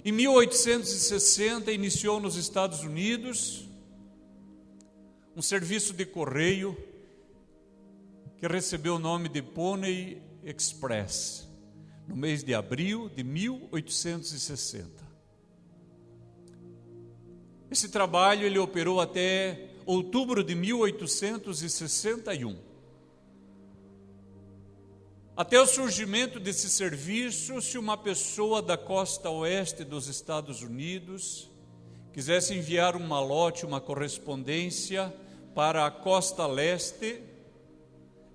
Em 1860, iniciou nos Estados Unidos um serviço de correio que recebeu o nome de Pony Express, no mês de abril de 1860. Esse trabalho ele operou até outubro de 1861. Até o surgimento desse serviço, se uma pessoa da costa oeste dos Estados Unidos quisesse enviar um malote, uma correspondência para a costa leste,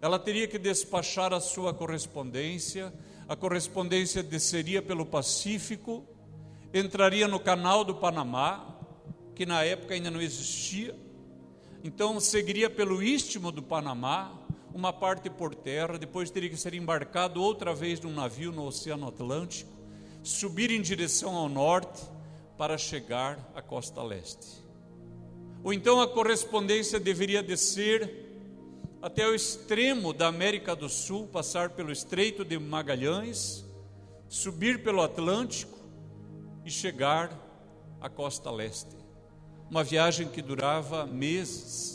ela teria que despachar a sua correspondência. A correspondência desceria pelo Pacífico, entraria no Canal do Panamá, que na época ainda não existia, então seguiria pelo Istmo do Panamá, uma parte por terra, depois teria que ser embarcado outra vez num navio no Oceano Atlântico, subir em direção ao norte para chegar à costa leste. Ou então a correspondência deveria descer até o extremo da América do Sul, passar pelo Estreito de Magalhães, subir pelo Atlântico e chegar à costa leste. Uma viagem que durava meses.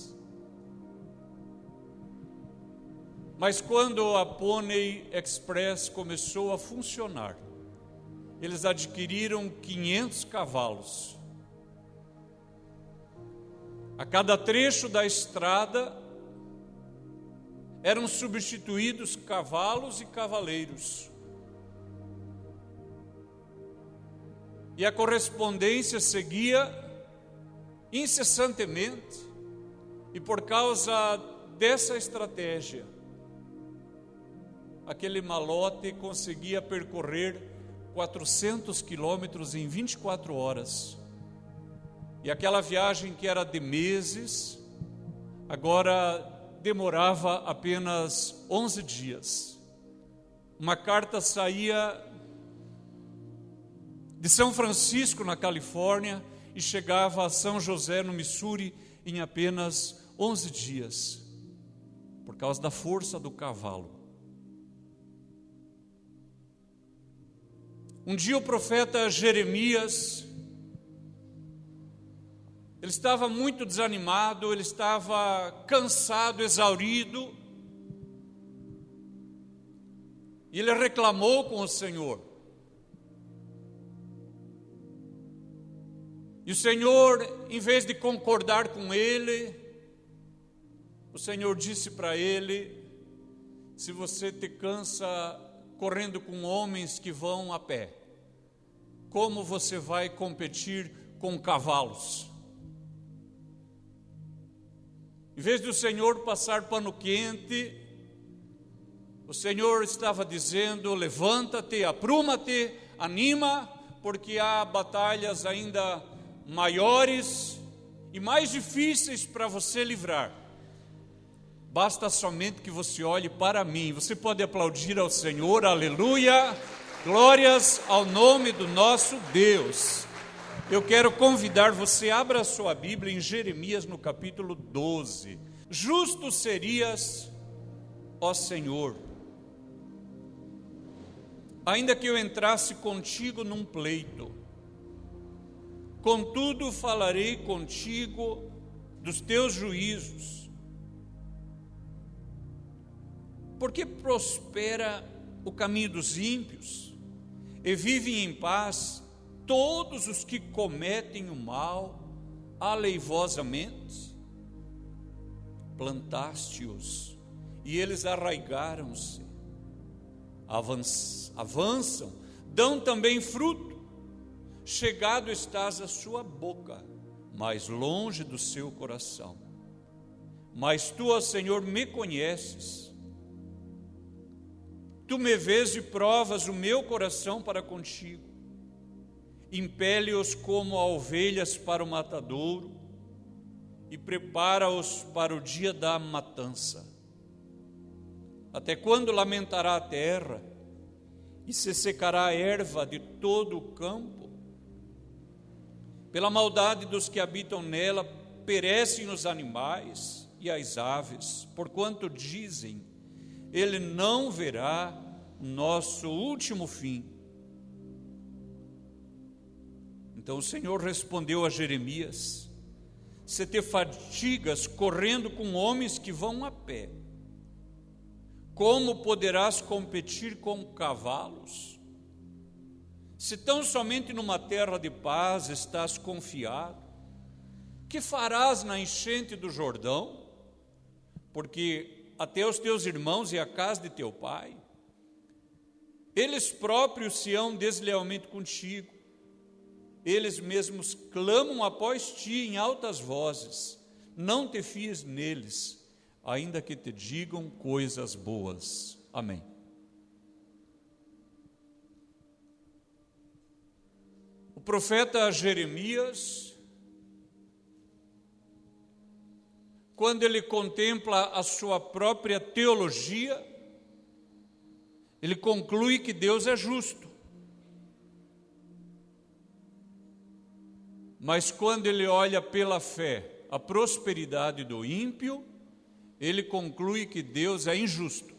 Mas quando a Pony Express começou a funcionar, eles adquiriram 500 cavalos. A cada trecho da estrada eram substituídos cavalos e cavaleiros. E a correspondência seguia incessantemente. E por causa dessa estratégia, aquele malote conseguia percorrer 400 quilômetros em 24 horas. E aquela viagem que era de meses, agora demorava apenas 11 dias. Uma carta saía de São Francisco, na Califórnia, e chegava a São José, no Missouri, em apenas 11 dias, por causa da força do cavalo. Um dia o profeta Jeremias, ele estava muito desanimado, ele estava cansado, exaurido, e ele reclamou com o Senhor. E o Senhor, em vez de concordar com ele, o Senhor disse para ele: se você te cansa correndo com homens que vão a pé, como você vai competir com cavalos? Em vez de o Senhor passar pano quente, o Senhor estava dizendo: levanta-te, apruma-te, anima, porque há batalhas ainda maiores e mais difíceis para você livrar. Basta somente que você olhe para mim. Você pode aplaudir ao Senhor, aleluia, glórias ao nome do nosso Deus. Eu quero convidar você, abra a sua Bíblia em Jeremias no capítulo 12. Justo serias, ó Senhor, ainda que eu entrasse contigo num pleito, contudo falarei contigo dos teus juízos, porque prospera o caminho dos ímpios e vivem em paz todos os que cometem o mal aleivosamente. Plantaste-os e eles arraigaram-se, avançam, dão também fruto. Chegado estás à sua boca, mais longe do seu coração. Mas tu, ó Senhor, me conheces. Tu me vês e provas o meu coração para contigo. Impele-os como a ovelhas para o matadouro e prepara-os para o dia da matança. Até quando lamentará a terra e se secará a erva de todo o campo? Pela maldade dos que habitam nela, perecem os animais e as aves, porquanto dizem: ele não verá nosso último fim. Então o Senhor respondeu a Jeremias: se te fatigas correndo com homens que vão a pé, como poderás competir com cavalos? Se tão somente numa terra de paz estás confiado, que farás na enchente do Jordão? Porque até os teus irmãos e a casa de teu pai, eles próprios se hão deslealmente contigo, eles mesmos clamam após ti em altas vozes. Não te fies neles, ainda que te digam coisas boas. Amém. O profeta Jeremias, quando ele contempla a sua própria teologia, ele conclui que Deus é justo. Mas quando ele olha pela fé a prosperidade do ímpio, ele conclui que Deus é injusto.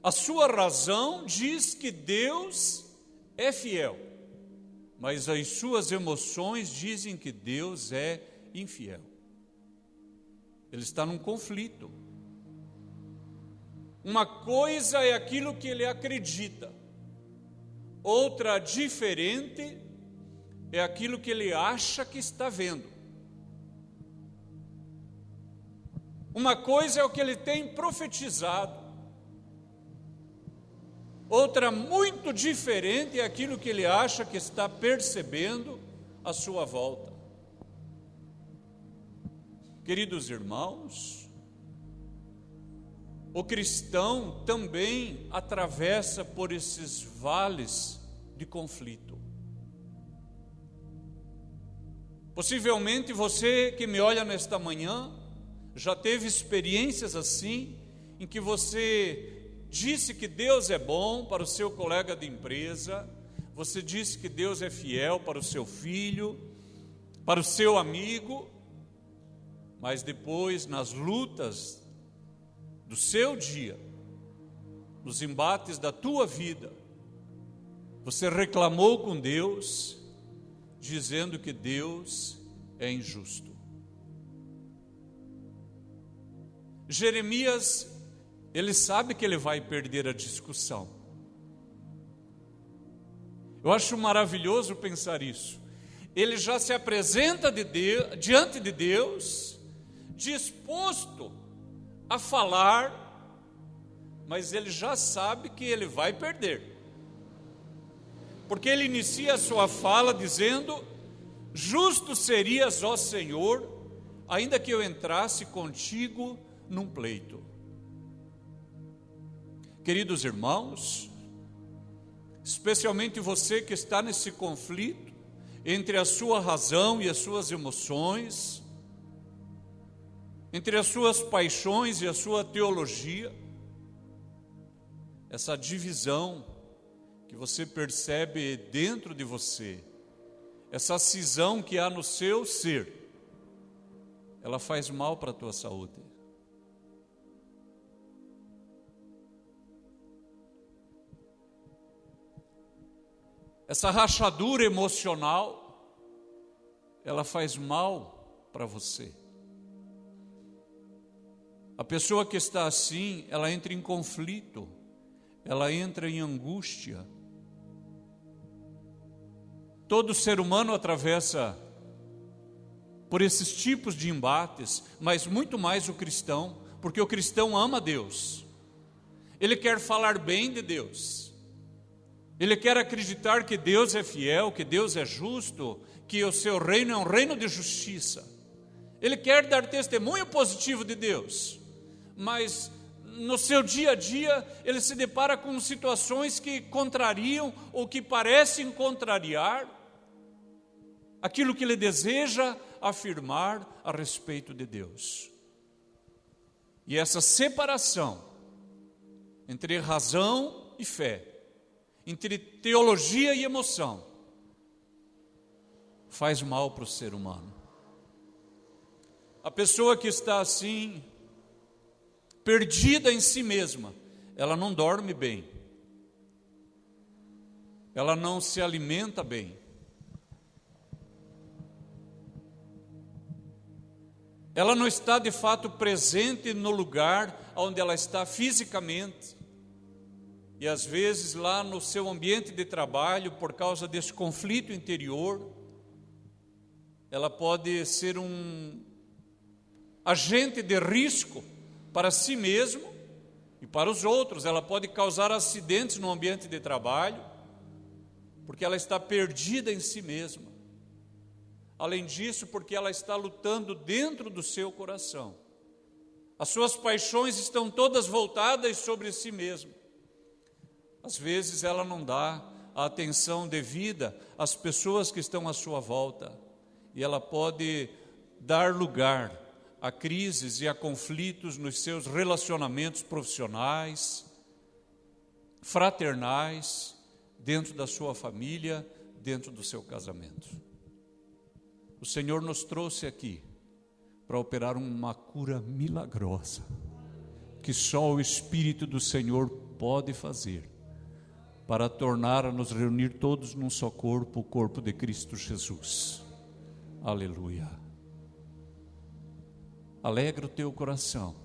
A sua razão diz que Deus é fiel, mas as suas emoções dizem que Deus é infiel. Ele está num conflito. Uma coisa é aquilo que ele acredita, outra diferente é aquilo que ele acha que está vendo. Uma coisa é o que ele tem profetizado, outra muito diferente é aquilo que ele acha que está percebendo à sua volta. Queridos irmãos, o cristão também atravessa por esses vales de conflito. Possivelmente você que me olha nesta manhã já teve experiências assim, em que você disse que Deus é bom para o seu colega de empresa, você disse que Deus é fiel para o seu filho, para o seu amigo, mas depois nas lutas do seu dia, nos embates da tua vida, você reclamou com Deus, dizendo que Deus é injusto. Jeremias, ele sabe que ele vai perder a discussão. Eu acho maravilhoso pensar isso. Ele já se apresenta diante de Deus, disposto a falar, mas ele já sabe que ele vai perder. Porque ele inicia a sua fala dizendo: justo serias, ó Senhor, ainda que eu entrasse contigo num pleito. Queridos irmãos, especialmente você que está nesse conflito entre a sua razão e as suas emoções, entre as suas paixões e a sua teologia, essa divisão que você percebe dentro de você, essa cisão que há no seu ser, ela faz mal para a tua saúde. Essa rachadura emocional, ela faz mal para você. A pessoa que está assim, ela entra em conflito, ela entra em angústia. Todo ser humano atravessa por esses tipos de embates, mas muito mais o cristão, porque o cristão ama Deus. Ele quer falar bem de Deus. Ele quer acreditar que Deus é fiel, que Deus é justo, que o seu reino é um reino de justiça. Ele quer dar testemunho positivo de Deus, mas no seu dia a dia ele se depara com situações que contrariam ou que parecem contrariar aquilo que ele deseja afirmar a respeito de Deus. E essa separação entre razão e fé, entre teologia e emoção, faz mal para o ser humano. A pessoa que está assim, perdida em si mesma, ela não dorme bem. ela não se alimenta bem. Ela não está de fato presente no lugar onde ela está fisicamente. E às vezes lá no seu ambiente de trabalho, por causa desse conflito interior, ela pode ser um agente de risco para si mesmo e para os outros. Ela pode causar acidentes no ambiente de trabalho, porque ela está perdida em si mesma. Além disso, porque ela está lutando dentro do seu coração. As suas paixões estão todas voltadas sobre si mesma. Às vezes ela não dá a atenção devida às pessoas que estão à sua volta. E ela pode dar lugar a crises e a conflitos nos seus relacionamentos profissionais, fraternais, dentro da sua família, dentro do seu casamento. O Senhor nos trouxe aqui para operar uma cura milagrosa, que só o Espírito do Senhor pode fazer, para tornar a nos reunir todos num só corpo, o corpo de Cristo Jesus. Aleluia. Alegra o teu coração,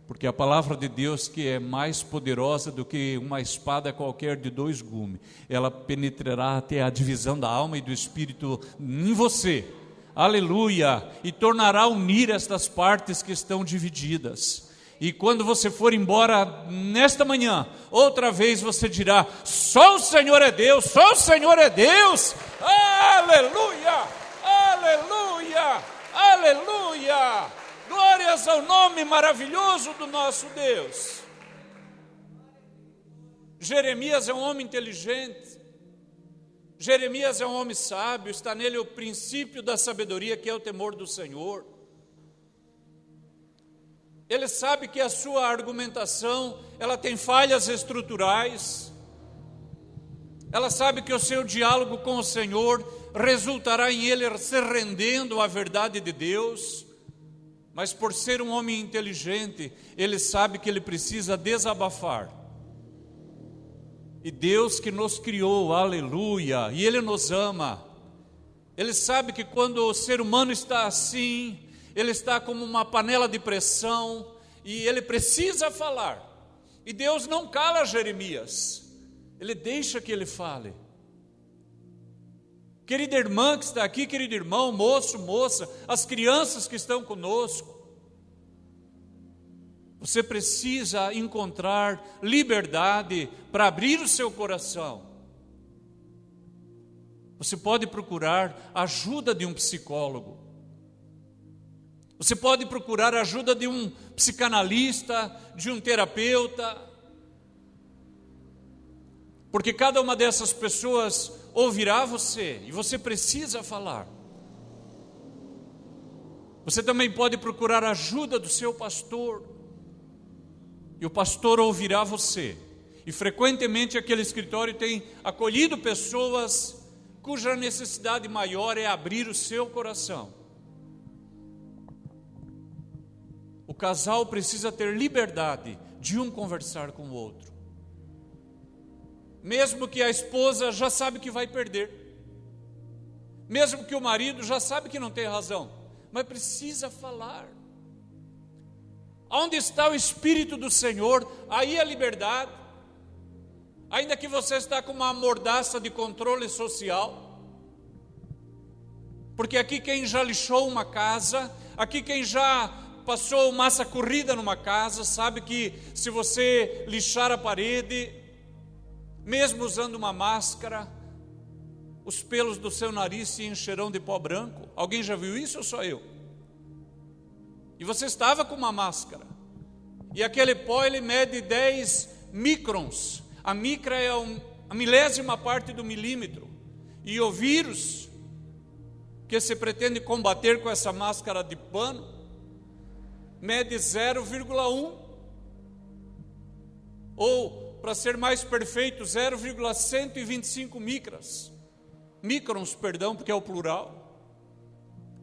porque a palavra de Deus, que é mais poderosa do que uma espada qualquer de 2 gumes, ela penetrará até a divisão da alma e do espírito em você, aleluia, e tornará unir estas partes que estão divididas. E quando você for embora nesta manhã, outra vez você dirá: só o Senhor é Deus, só o Senhor é Deus, aleluia, aleluia, aleluia, glórias ao nome maravilhoso do nosso Deus. Jeremias é um homem inteligente, Jeremias é um homem sábio, está nele o princípio da sabedoria, que é o temor do Senhor. Ele sabe que a sua argumentação, ela tem falhas estruturais. Ela sabe que o seu diálogo com o Senhor resultará em ele se rendendo à verdade de Deus. Mas por ser um homem inteligente, ele sabe que ele precisa desabafar. E Deus que nos criou, aleluia, e Ele nos ama. Ele sabe que quando o ser humano está assim, ele está como uma panela de pressão, e ele precisa falar. E Deus não cala Jeremias, Ele deixa que ele fale. Querida irmã que está aqui, querido irmão, moço, moça, as crianças que estão conosco, você precisa encontrar liberdade para abrir o seu coração. Você pode procurar a ajuda de um psicólogo. Você pode procurar a ajuda de um psicanalista, de um terapeuta. Porque cada uma dessas pessoas ouvirá você e você precisa falar. Você também pode procurar a ajuda do seu pastor. E o pastor ouvirá você. E frequentemente aquele escritório tem acolhido pessoas cuja necessidade maior é abrir o seu coração. O casal precisa ter liberdade de um conversar com o outro. Mesmo que a esposa já sabe que vai perder. Mesmo que o marido já sabe que não tem razão. Mas precisa falar. Onde está o Espírito do Senhor, aí a liberdade. Ainda que você está com uma mordaça de controle social. Porque aqui quem já lixou uma casa, aqui quem já passou massa corrida numa casa, sabe que se você lixar a parede, mesmo usando uma máscara, os pelos do seu nariz se encherão de pó branco. Alguém já viu isso ou só eu? E você estava com uma máscara. E aquele pó, ele mede 10 microns. A micra é a milésima parte do milímetro. E o vírus que se pretende combater com essa máscara de pano mede 0,1. Ou, para ser mais perfeito, 0,125 microns, porque é o plural.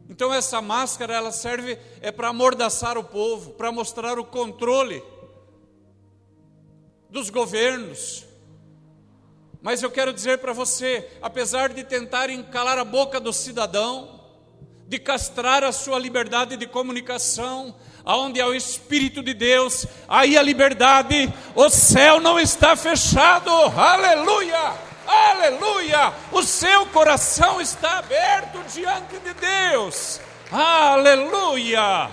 Então essa máscara, ela serve para amordaçar o povo, para mostrar o controle dos governos. Mas eu quero dizer para você, apesar de tentarem calar a boca do cidadão, de castrar a sua liberdade de comunicação, aonde há o Espírito de Deus, aí a liberdade, o céu não está fechado, aleluia, aleluia, o seu coração está aberto diante de Deus, aleluia.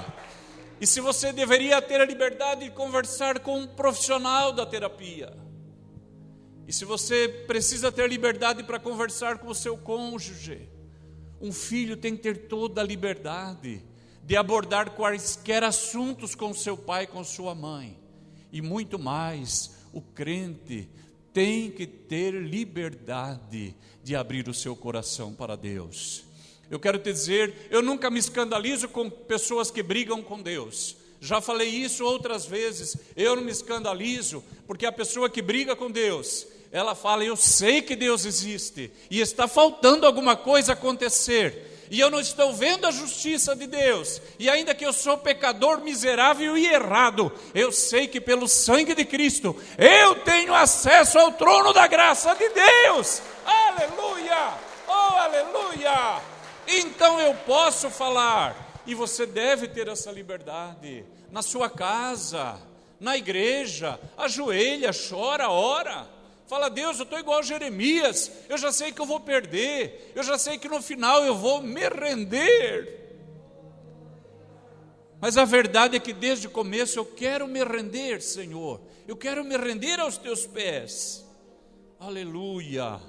E se você deveria ter a liberdade de conversar com um profissional da terapia, e se você precisa ter liberdade para conversar com o seu cônjuge, um filho tem que ter toda a liberdade de abordar quaisquer assuntos com seu pai, com sua mãe. E muito mais, o crente tem que ter liberdade de abrir o seu coração para Deus. Eu quero te dizer, eu nunca me escandalizo com pessoas que brigam com Deus. Já falei isso outras vezes, eu não me escandalizo, porque a pessoa que briga com Deus, ela fala, eu sei que Deus existe, e está faltando alguma coisa acontecer, e eu não estou vendo a justiça de Deus, e ainda que eu sou pecador miserável e errado, eu sei que pelo sangue de Cristo, eu tenho acesso ao trono da graça de Deus, aleluia, oh aleluia, então eu posso falar, e você deve ter essa liberdade, na sua casa, na igreja, ajoelha, chora, ora, fala, Deus, eu estou igual a Jeremias, eu já sei que eu vou perder, eu já sei que no final eu vou me render, mas a verdade é que desde o começo eu quero me render, Senhor, eu quero me render aos teus pés, aleluia.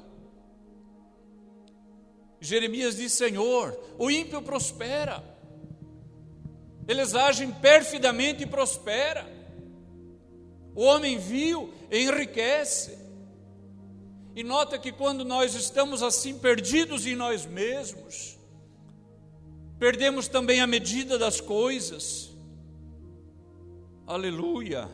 Jeremias diz, Senhor, o ímpio prospera, eles agem perfidamente e prospera, o homem vil enriquece. E nota que quando nós estamos assim perdidos em nós mesmos, perdemos também a medida das coisas, aleluia,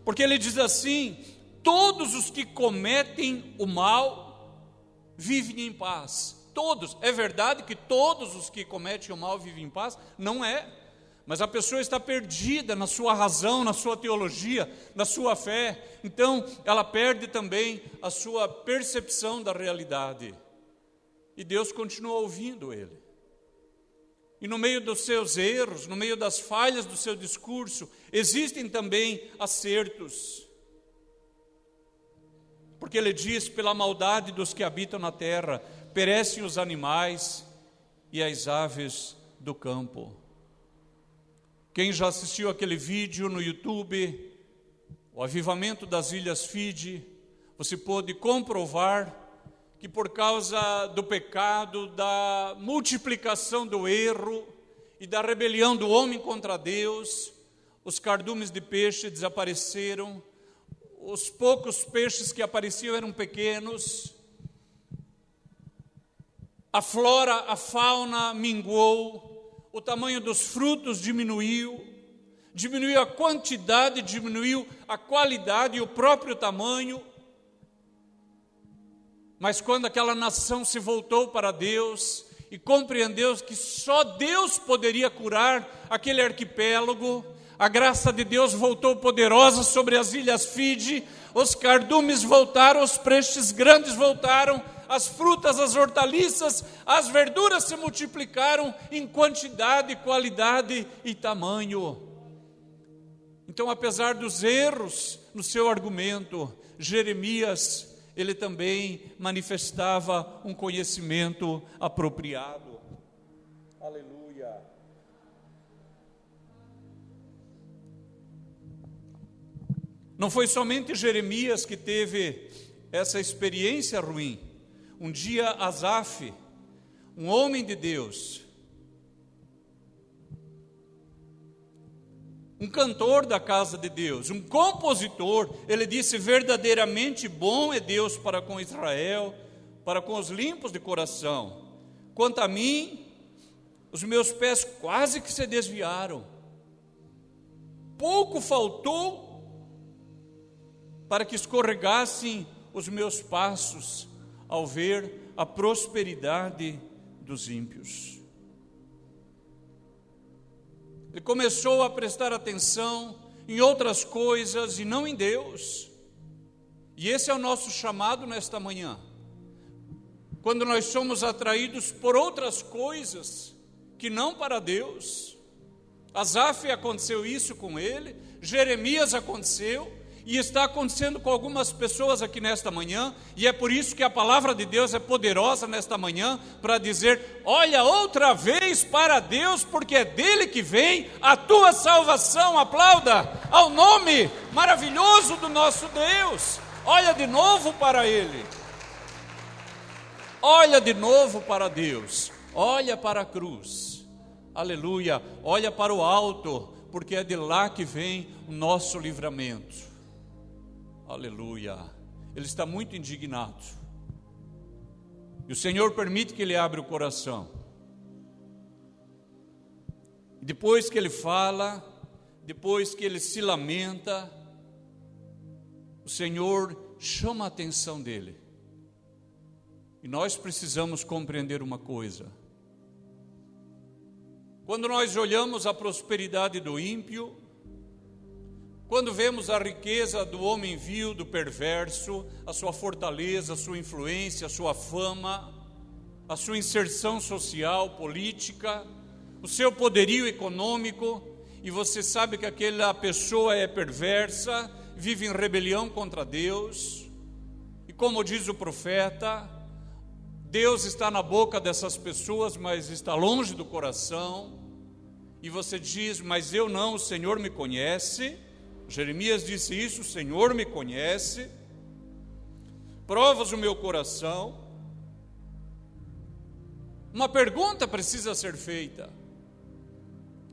porque ele diz assim, todos os que cometem o mal, vivem em paz, todos, é verdade que todos os que cometem o mal vivem em paz? Não é, mas a pessoa está perdida na sua razão, na sua teologia, na sua fé, então ela perde também a sua percepção da realidade, e Deus continua ouvindo ele, e no meio dos seus erros, no meio das falhas do seu discurso, existem também acertos, porque ele diz, pela maldade dos que habitam na terra, perecem os animais e as aves do campo. Quem já assistiu aquele vídeo no YouTube, o avivamento das Ilhas Fiji, você pôde comprovar que por causa do pecado, da multiplicação do erro e da rebelião do homem contra Deus, os cardumes de peixe desapareceram, os poucos peixes que apareciam eram pequenos, a flora, a fauna minguou, o tamanho dos frutos diminuiu a quantidade, diminuiu a qualidade e o próprio tamanho. Mas quando aquela nação se voltou para Deus e compreendeu que só Deus poderia curar aquele arquipélago, a graça de Deus voltou poderosa sobre as Ilhas Fiji, os cardumes voltaram, os peixes grandes voltaram, as frutas, as hortaliças, as verduras se multiplicaram em quantidade, qualidade e tamanho. Então, apesar dos erros no seu argumento, Jeremias, ele também manifestava um conhecimento apropriado. Aleluia. Não foi somente Jeremias que teve essa experiência ruim. Um dia Asaf, um homem de Deus, um cantor da casa de Deus, um compositor, ele disse, verdadeiramente bom é Deus para com Israel, para com os limpos de coração. Quanto a mim, os meus pés quase que se desviaram. Pouco faltou para que escorregassem os meus passos ao ver a prosperidade dos ímpios. Ele começou a prestar atenção em outras coisas e não em Deus. E esse é o nosso chamado nesta manhã. Quando nós somos atraídos por outras coisas que não para Deus. Asaf aconteceu isso com ele, Jeremias aconteceu, e está acontecendo com algumas pessoas aqui nesta manhã, e é por isso que a palavra de Deus é poderosa nesta manhã, para dizer, olha outra vez para Deus, porque é dele que vem a tua salvação. Aplauda ao nome maravilhoso do nosso Deus. Olha de novo para Ele, olha de novo para Deus, olha para a cruz, aleluia, olha para o alto, porque é de lá que vem o nosso livramento, aleluia. Ele está muito indignado, e o Senhor permite que ele abra o coração, depois que ele fala, depois que ele se lamenta, o Senhor chama a atenção dele. E nós precisamos compreender uma coisa. Quando nós olhamos a prosperidade do ímpio, quando vemos a riqueza do homem vil, do perverso, a sua fortaleza, a sua influência, a sua fama, a sua inserção social, política, o seu poderio econômico, e você sabe que aquela pessoa é perversa, vive em rebelião contra Deus, e como diz o profeta, Deus está na boca dessas pessoas, mas está longe do coração, e você diz, mas eu não, o Senhor me conhece. Jeremias disse isso, o Senhor me conhece, provas o meu coração. Uma pergunta precisa ser feita: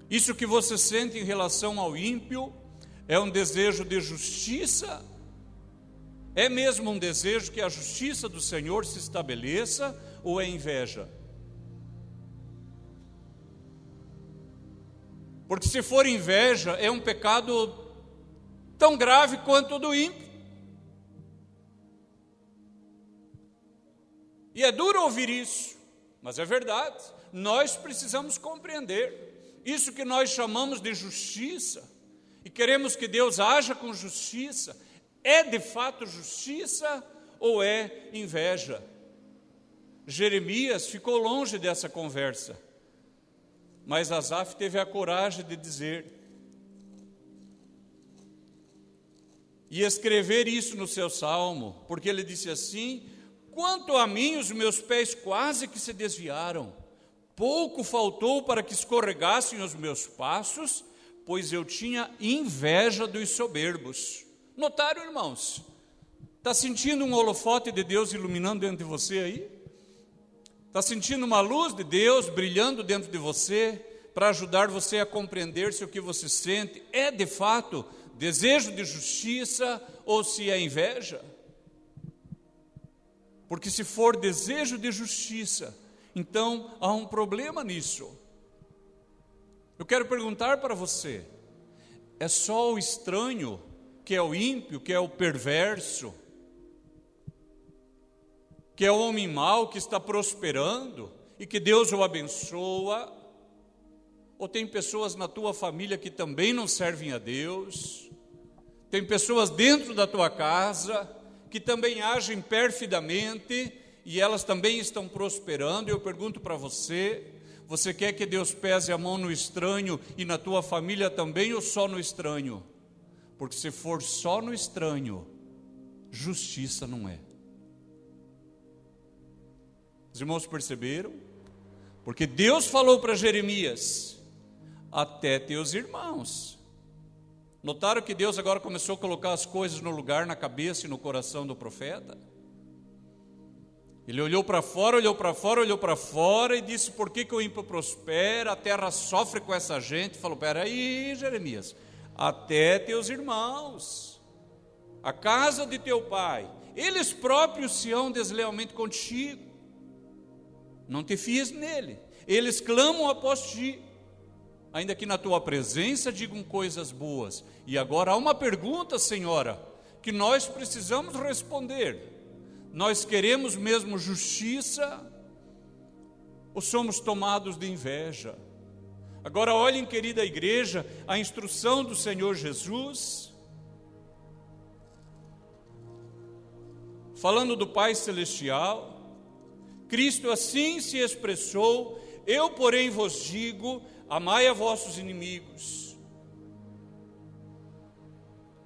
isso que você sente em relação ao ímpio é um desejo de justiça? É mesmo um desejo que a justiça do Senhor se estabeleça, ou é inveja? Porque se for inveja, é um pecado tão grave quanto o do ímpio. E é duro ouvir isso, mas é verdade. Nós precisamos compreender isso que nós chamamos de justiça, e queremos que Deus haja com justiça. É de fato justiça ou é inveja? Jeremias ficou longe dessa conversa, mas Asaf teve a coragem de dizer e escrever isso no seu salmo, porque ele disse assim: quanto a mim, os meus pés quase que se desviaram, pouco faltou para que escorregassem os meus passos, pois eu tinha inveja dos soberbos. Notaram, irmãos? Está sentindo um holofote de Deus iluminando dentro de você aí? Está sentindo uma luz de Deus brilhando dentro de você, para ajudar você a compreender se o que você sente é de fato desejo de justiça ou se é inveja? Porque se for desejo de justiça, então há um problema nisso. Eu quero perguntar para você: é só o estranho, que é o ímpio, que é o perverso, que é o homem mau que está prosperando e que Deus o abençoa? Ou tem pessoas na tua família que também não servem a Deus? Tem pessoas dentro da tua casa que também agem perfidamente e elas também estão prosperando? Eu pergunto para você: você quer que Deus pese a mão no estranho e na tua família também, ou só no estranho? Porque se for só no estranho, justiça não é. Os irmãos perceberam? Porque Deus falou para Jeremias: até teus irmãos. Notaram que Deus agora começou a colocar as coisas no lugar, na cabeça e no coração do profeta? Ele olhou para fora, olhou para fora, olhou para fora e disse: por que o ímpio prospera, a terra sofre com essa gente? Falou: peraí, Jeremias, até teus irmãos, a casa de teu pai, eles próprios se hão deslealmente contigo, não te fies nele, eles clamam após ti, ainda que na tua presença digam coisas boas. E agora há uma pergunta, senhora, que nós precisamos responder: nós queremos mesmo justiça ou somos tomados de inveja? Agora olhem, querida igreja, a instrução do Senhor Jesus, falando do Pai Celestial. Cristo assim se expressou: eu, porém, vos digo, amai a vossos inimigos,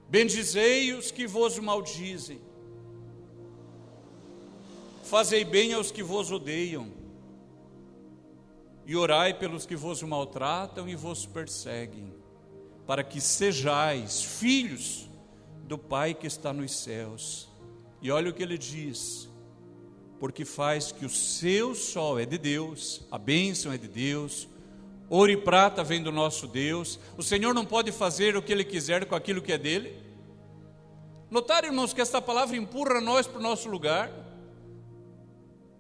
bendizei os que vos maldizem, fazei bem aos que vos odeiam, e orai pelos que vos maltratam e vos perseguem, para que sejais filhos do Pai que está nos céus. E olha o que ele diz: porque faz que o seu sol é de Deus, a bênção é de Deus, ouro e prata vem do nosso Deus. O Senhor não pode fazer o que Ele quiser com aquilo que é dele? Notaram, irmãos, que esta palavra empurra nós para o nosso lugar?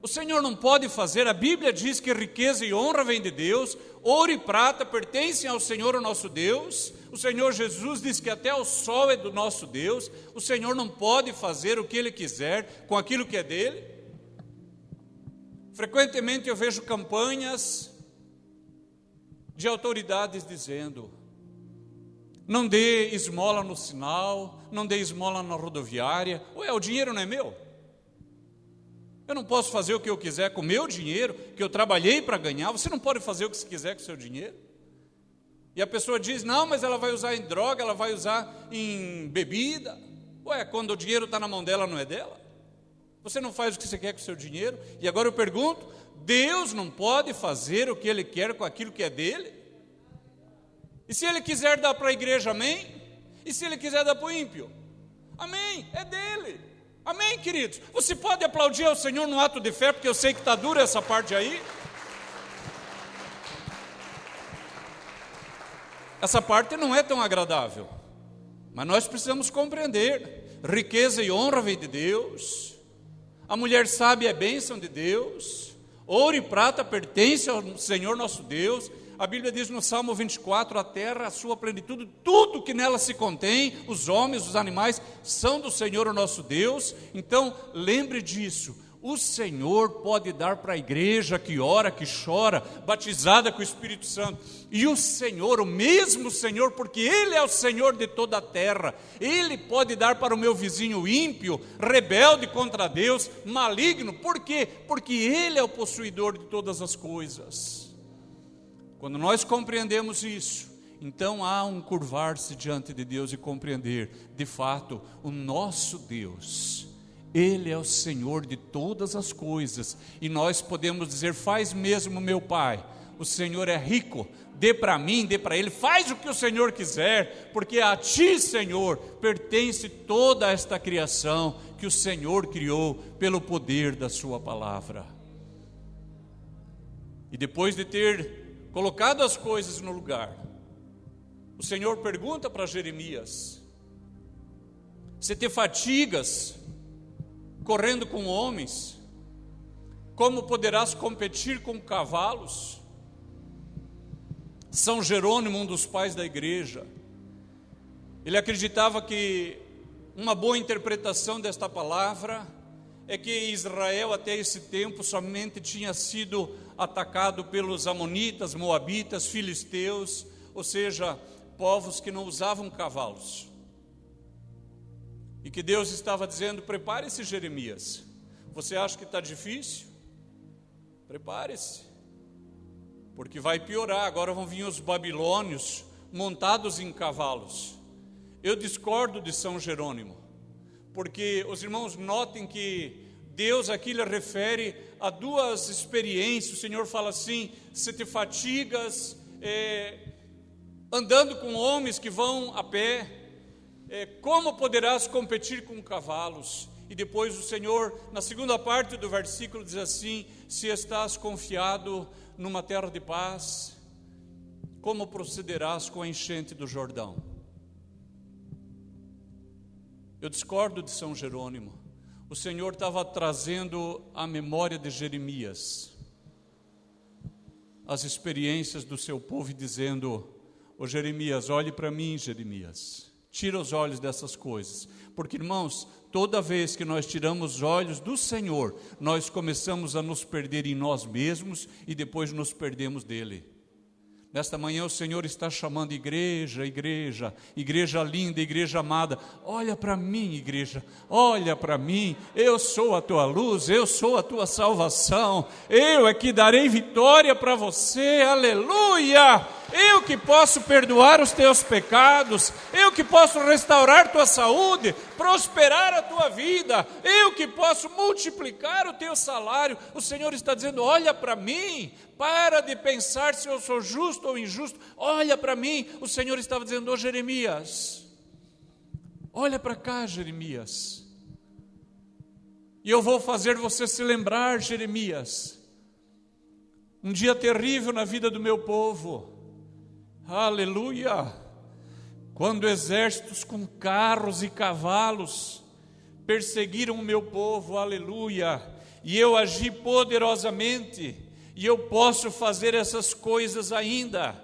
O Senhor não pode fazer. A Bíblia diz que riqueza e honra vem de Deus, ouro e prata pertencem ao Senhor, o nosso Deus. O Senhor Jesus diz que até o sol é do nosso Deus. O Senhor não pode fazer o que Ele quiser com aquilo que é dele? Frequentemente eu vejo campanhas de autoridades dizendo: não dê esmola no sinal, não dê esmola na rodoviária. Ué, o dinheiro não é meu? Eu não posso fazer o que eu quiser com o meu dinheiro, que eu trabalhei para ganhar? Você não pode fazer o que você quiser com o seu dinheiro? E a pessoa diz: não, mas ela vai usar em droga, ela vai usar em bebida. Ué, quando o dinheiro está na mão dela, não é dela? Você não faz o que você quer com o seu dinheiro? E agora eu pergunto: Deus não pode fazer o que Ele quer com aquilo que é dele? E se Ele quiser dar para a igreja, amém? E se Ele quiser dar para o ímpio? Amém, é dele. Amém, queridos? Você pode aplaudir ao Senhor no ato de fé, porque eu sei que está dura essa parte aí. Essa parte não é tão agradável, mas nós precisamos compreender: riqueza e honra vem de Deus, a mulher sábia é bênção de Deus, ouro e prata pertence ao Senhor nosso Deus. A Bíblia diz no Salmo 24, a terra, a sua plenitude, tudo que nela se contém, os homens, os animais, são do Senhor o nosso Deus. Então, lembre disso: o Senhor pode dar para a igreja que ora, que chora, batizada com o Espírito Santo. E o Senhor, o mesmo Senhor, porque Ele é o Senhor de toda a terra, Ele pode dar para o meu vizinho ímpio, rebelde contra Deus, maligno. Por quê? Porque Ele é o possuidor de todas as coisas. Quando nós compreendemos isso, então há um curvar-se diante de Deus e compreender: de fato, o nosso Deus, Ele é o Senhor de todas as coisas. E nós podemos dizer: faz mesmo, meu Pai, o Senhor é rico, dê para mim, dê para Ele, faz o que o Senhor quiser, porque a Ti, Senhor, pertence toda esta criação que o Senhor criou pelo poder da Sua palavra. E depois de ter colocado as coisas no lugar, o Senhor pergunta para Jeremias: se te fatigas correndo com homens, como poderás competir com cavalos? São Jerônimo, um dos pais da igreja, ele acreditava que uma boa interpretação desta palavra é que Israel até esse tempo somente tinha sido atacado pelos amonitas, moabitas, filisteus, ou seja, povos que não usavam cavalos. E que Deus estava dizendo: prepare-se, Jeremias. Você acha que está difícil? Prepare-se, porque vai piorar. Agora vão vir os babilônios montados em cavalos. Eu discordo de São Jerônimo, porque os irmãos notem que Deus aqui lhe refere a duas experiências. O Senhor fala assim: se te fatigas andando com homens que vão a pé, como poderás competir com cavalos? E depois o Senhor, na segunda parte do versículo, diz assim: se estás confiado numa terra de paz, como procederás com a enchente do Jordão? Eu discordo de São Jerônimo. O Senhor estava trazendo à memória de Jeremias as experiências do seu povo e dizendo: ô Jeremias, olhe para mim, Jeremias, tira os olhos dessas coisas. Porque, irmãos, toda vez que nós tiramos os olhos do Senhor, nós começamos a nos perder em nós mesmos e depois nos perdemos dele. Nesta manhã o Senhor está chamando igreja, igreja, igreja linda, igreja amada. Olha para mim, igreja, olha para mim. Eu sou a tua luz, eu sou a tua salvação. Eu é que darei vitória para você, aleluia. Eu que posso perdoar os teus pecados, eu que posso restaurar tua saúde, prosperar a tua vida, eu que posso multiplicar o teu salário. O Senhor está dizendo: olha para mim, para de pensar se eu sou justo ou injusto, olha para mim. O Senhor estava dizendo: ô Jeremias, olha para cá, Jeremias, e eu vou fazer você se lembrar, Jeremias, um dia terrível na vida do meu povo. Aleluia! Quando exércitos com carros e cavalos perseguiram o meu povo, aleluia, e eu agi poderosamente, e eu posso fazer essas coisas ainda,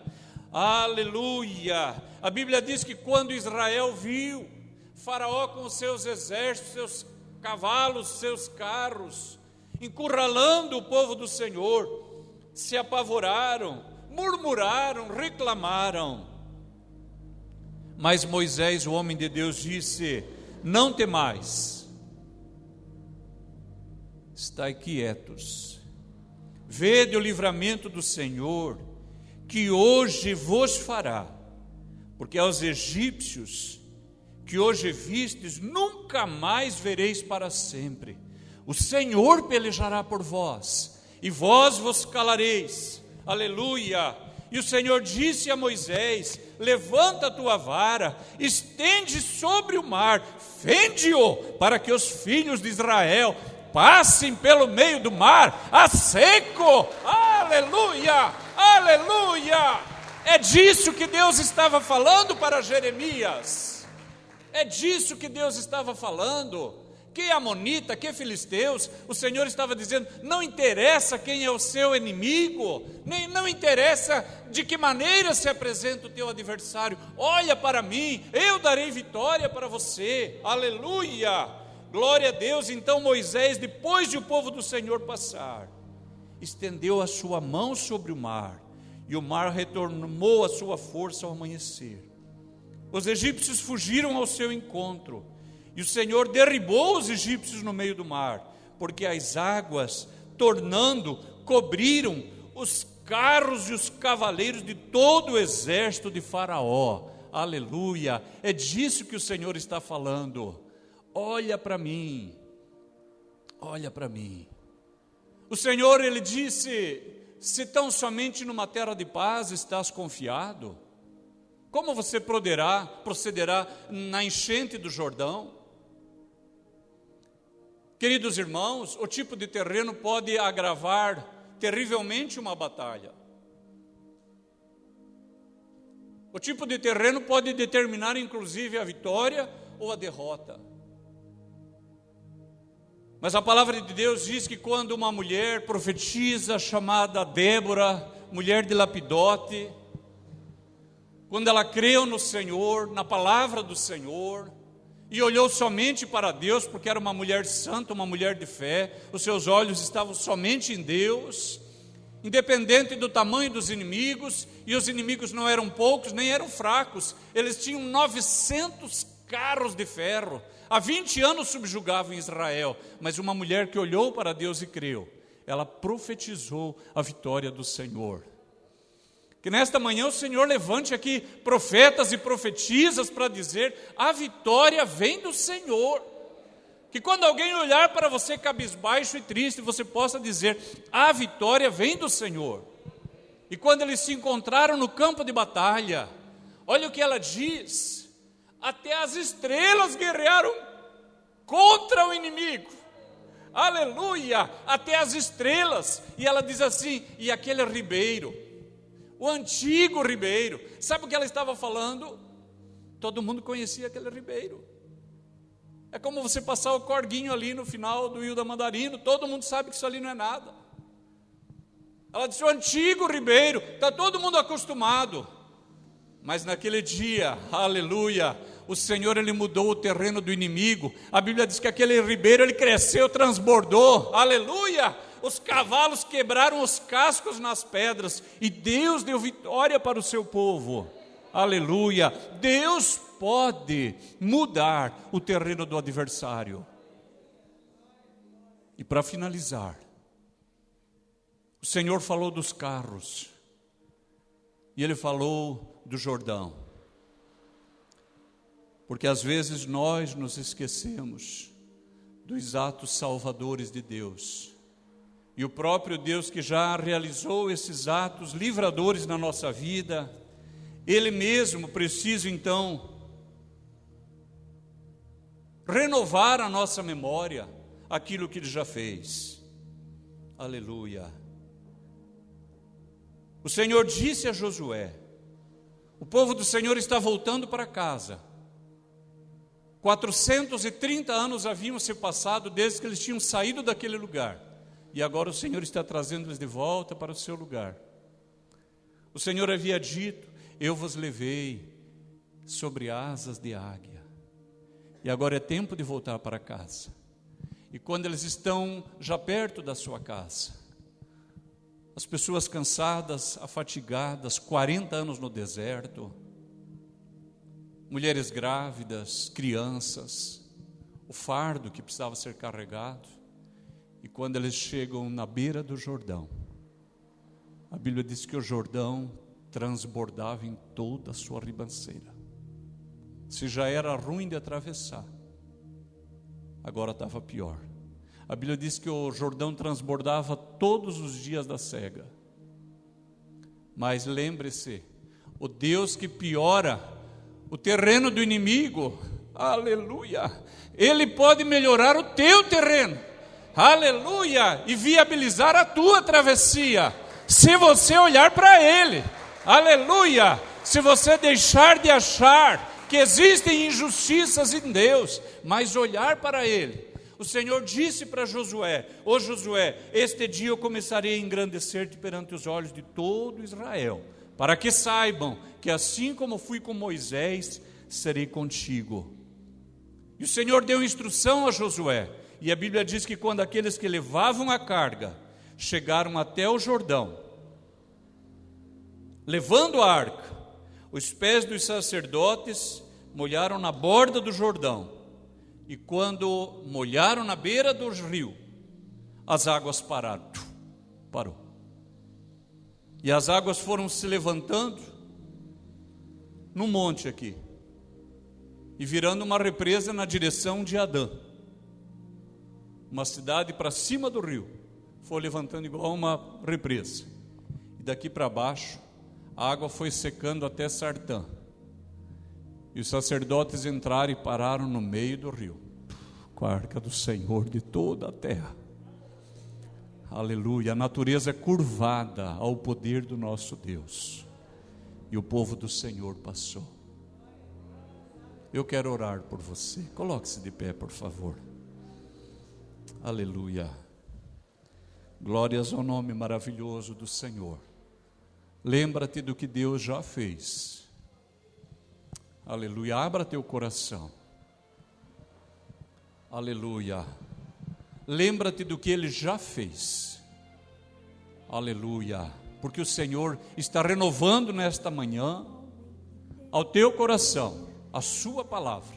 aleluia. A Bíblia diz que quando Israel viu Faraó com os seus exércitos, seus cavalos, seus carros, encurralando o povo do Senhor, se apavoraram, murmuraram, reclamaram. Mas Moisés, o homem de Deus, disse: não temais, estai quietos, vede o livramento do Senhor, que hoje vos fará, porque aos egípcios que hoje vistes, nunca mais vereis para sempre. O Senhor pelejará por vós, e vós vos calareis. Aleluia! E o Senhor disse a Moisés: levanta a tua vara, estende sobre o mar, fende-o, para que os filhos de Israel passem pelo meio do mar a seco. Aleluia! Aleluia! É disso que Deus estava falando para Jeremias. É disso que Deus estava falando. Que amonita, que filisteus, o Senhor estava dizendo: não interessa quem é o seu inimigo, nem não interessa de que maneira se apresenta o teu adversário, olha para mim, eu darei vitória para você, aleluia, glória a Deus. Então Moisés, depois de o povo do Senhor passar, estendeu a sua mão sobre o mar, e o mar retornou a sua força ao amanhecer. Os egípcios fugiram ao seu encontro, e o Senhor derribou os egípcios no meio do mar, porque as águas, tornando, cobriram os carros e os cavaleiros de todo o exército de Faraó. Aleluia! É disso que o Senhor está falando. Olha para mim, olha para mim. O Senhor, Ele disse: se tão somente numa terra de paz estás confiado, como você procederá na enchente do Jordão? Queridos irmãos, o tipo de terreno pode agravar terrivelmente uma batalha. O tipo de terreno pode determinar inclusive a vitória ou a derrota. Mas a palavra de Deus diz que quando uma mulher profetiza chamada Débora, mulher de Lapidote, quando ela creu no Senhor, na palavra do Senhor, e olhou somente para Deus, porque era uma mulher santa, uma mulher de fé, os seus olhos estavam somente em Deus, independente do tamanho dos inimigos, e os inimigos não eram poucos, nem eram fracos, eles tinham 900 carros de ferro, há 20 anos subjugavam Israel, mas uma mulher que olhou para Deus e creu, ela profetizou a vitória do Senhor. Que nesta manhã o Senhor levante aqui profetas e profetisas para dizer: a vitória vem do Senhor. Que quando alguém olhar para você cabisbaixo e triste, você possa dizer: a vitória vem do Senhor. E quando eles se encontraram no campo de batalha, olha o que ela diz: até as estrelas guerrearam contra o inimigo. Aleluia! Até as estrelas. E ela diz assim: e aquele ribeiro, o antigo ribeiro, sabe o que ela estava falando? Todo mundo conhecia aquele ribeiro. É como você passar o corguinho ali no final do Rio da Mandarino, todo mundo sabe que isso ali não é nada. Ela disse: o antigo ribeiro, está todo mundo acostumado. Mas naquele dia, aleluia, o Senhor, Ele mudou o terreno do inimigo. A Bíblia diz que aquele ribeiro, ele cresceu, transbordou, aleluia. Os cavalos quebraram os cascos nas pedras, e Deus deu vitória para o seu povo, aleluia. Deus pode mudar o terreno do adversário. E para finalizar, o Senhor falou dos carros, e Ele falou do Jordão, porque às vezes nós nos esquecemos dos atos salvadores de Deus, e o próprio Deus que já realizou esses atos livradores na nossa vida, Ele mesmo precisa então renovar a nossa memória, aquilo que Ele já fez, aleluia. O Senhor disse a Josué, o povo do Senhor está voltando para casa, 430 anos haviam se passado desde que eles tinham saído daquele lugar, e agora o Senhor está trazendo eles de volta para o seu lugar. O Senhor havia dito, eu vos levei sobre asas de águia, e agora é tempo de voltar para casa. E quando eles estão já perto da sua casa, as pessoas cansadas, afatigadas, 40 anos no deserto, mulheres grávidas, crianças, o fardo que precisava ser carregado, e quando eles chegam na beira do Jordão, a Bíblia diz que o Jordão transbordava em toda a sua ribanceira. Se já era ruim de atravessar, agora estava pior. A Bíblia diz que o Jordão transbordava todos os dias da cega. Mas lembre-se, o Deus que piora o terreno do inimigo, aleluia, Ele pode melhorar o teu terreno, aleluia, e viabilizar a tua travessia, se você olhar para Ele, aleluia, se você deixar de achar que existem injustiças em Deus, mas olhar para Ele. O Senhor disse para Josué, ô Josué, este dia eu começarei a engrandecer-te perante os olhos de todo Israel, para que saibam que assim como fui com Moisés, serei contigo. E o Senhor deu instrução a Josué, e a Bíblia diz que quando aqueles que levavam a carga chegaram até o Jordão, levando a arca, os pés dos sacerdotes molharam na borda do Jordão, e quando molharam na beira do rio, as águas pararam, parou. E as águas foram se levantando no monte aqui, e virando uma represa na direção de Adã, uma cidade para cima do rio, foi levantando igual uma represa, e daqui para baixo, a água foi secando até Sartã, e os sacerdotes entraram e pararam no meio do rio, com a arca do Senhor de toda a terra, aleluia. A natureza é curvada ao poder do nosso Deus, e o povo do Senhor passou. Eu quero orar por você, coloque-se de pé por favor, aleluia, glórias ao nome maravilhoso do Senhor. Lembra-te do que Deus já fez, aleluia, abra teu coração, aleluia, lembra-te do que Ele já fez, aleluia, porque o Senhor está renovando nesta manhã ao teu coração a sua palavra,